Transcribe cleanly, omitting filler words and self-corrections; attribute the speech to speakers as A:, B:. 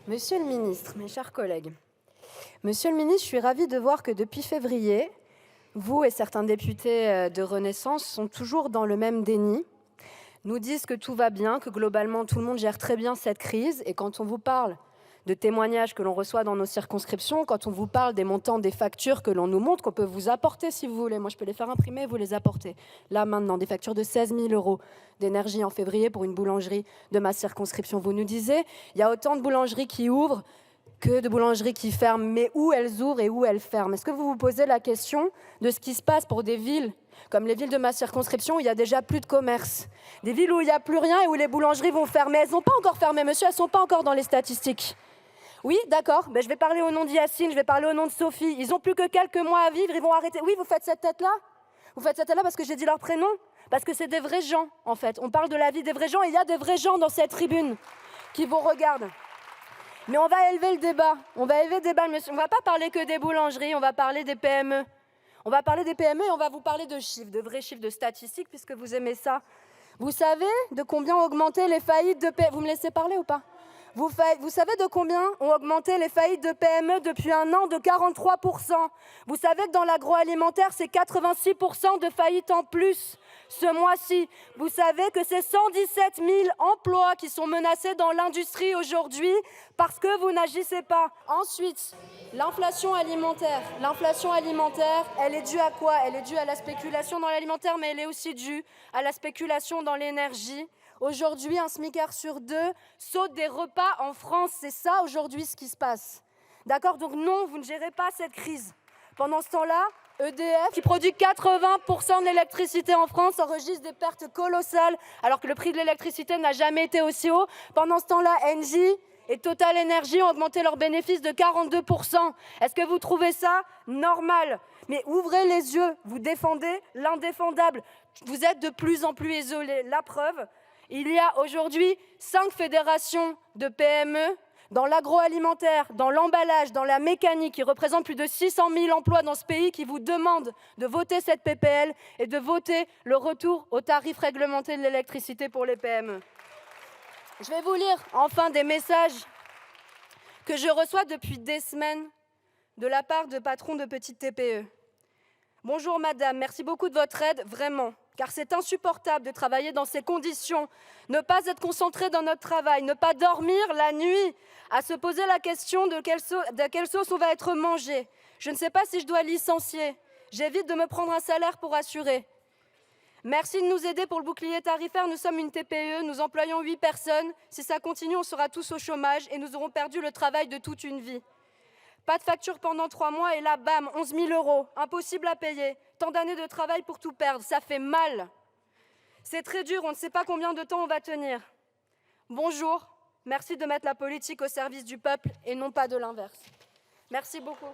A: Monsieur le ministre, mes chers collègues, Monsieur le ministre, je suis ravie de voir que depuis février, vous et certains députés de Renaissance sont toujours dans le même déni, nous disent que tout va bien, que globalement tout le monde gère très bien cette crise, et quand on vous parle de témoignages que l'on reçoit dans nos circonscriptions, quand on vous parle des montants des factures que l'on nous montre, qu'on peut vous apporter si vous voulez, moi je peux les faire imprimer et vous les apporter, là maintenant, des factures de 16 000 € d'énergie en février pour une boulangerie de ma circonscription. Vous nous disiez, il y a autant de boulangeries qui ouvrent que de boulangeries qui ferment, mais où elles ouvrent et où elles ferment. Est-ce que vous vous posez la question de ce qui se passe pour des villes comme les villes de ma circonscription où il y a déjà plus de commerce, des villes où il n'y a plus rien et où les boulangeries vont fermer? Elles n'ont pas encore fermé, monsieur, elles ne sont pas encore dans les statistiques. Oui, d'accord, je vais parler au nom d'Yacine, je vais parler au nom de Sophie. Ils n'ont plus que quelques mois à vivre, ils vont arrêter. Oui, vous faites cette tête-là? Vous faites cette tête-là parce que j'ai dit leur prénom? Parce que c'est des vrais gens, en fait. On parle de la vie des vrais gens et il y a des vrais gens dans cette tribune qui vous regardent. Mais on va élever le débat. On va élever le débat, monsieur. On ne va pas parler que des boulangeries, on va parler des PME. On va parler des PME et on va vous parler de chiffres, de vrais chiffres, de statistiques, puisque vous aimez ça. Vous savez de combien ont augmenté les faillites de PME? Vous me laissez parler ou pas? Vous savez de combien ont augmenté les faillites de PME depuis un an? De 43%. Vous savez que dans l'agroalimentaire, c'est 86% de faillites en plus ce mois-ci. Vous savez que c'est 117 000 emplois qui sont menacés dans l'industrie aujourd'hui parce que vous n'agissez pas. Ensuite, l'inflation alimentaire. L'inflation alimentaire, elle est due à quoi? Elle est due à la spéculation dans l'alimentaire, mais elle est aussi due à la spéculation dans l'énergie. Aujourd'hui, un smicard sur 2 saute des repas en France. C'est ça, aujourd'hui, ce qui se passe. D'accord? Donc non, vous ne gérez pas cette crise. Pendant ce temps-là, EDF, qui produit 80% de l'électricité en France, enregistre des pertes colossales, alors que le prix de l'électricité n'a jamais été aussi haut. Pendant ce temps-là, Engie et Total Energy ont augmenté leurs bénéfices de 42%. Est-ce que vous trouvez ça normal? Mais ouvrez les yeux, vous défendez l'indéfendable. Vous êtes de plus en plus isolés. La preuve, il y a aujourd'hui 5 fédérations de PME dans l'agroalimentaire, dans l'emballage, dans la mécanique, qui représentent plus de 600 000 emplois dans ce pays, qui vous demandent de voter cette PPL et de voter le retour aux tarifs réglementés de l'électricité pour les PME. Je vais vous lire enfin des messages que je reçois depuis des semaines de la part de patrons de petites TPE. Bonjour madame, merci beaucoup de votre aide, vraiment, car c'est insupportable de travailler dans ces conditions, ne pas être concentré dans notre travail, ne pas dormir la nuit, à se poser la question de quelle sauce on va être mangé. Je ne sais pas si je dois licencier, j'évite de me prendre un salaire pour assurer. Merci de nous aider pour le bouclier tarifaire, nous sommes une TPE, nous employons 8 personnes, si ça continue on sera tous au chômage et nous aurons perdu le travail de toute une vie. Pas de facture pendant 3 mois et là, bam, 11 000 €, impossible à payer. Tant d'années de travail pour tout perdre, ça fait mal. C'est très dur, on ne sait pas combien de temps on va tenir. Bonjour, merci de mettre la politique au service du peuple et non pas de l'inverse. Merci beaucoup.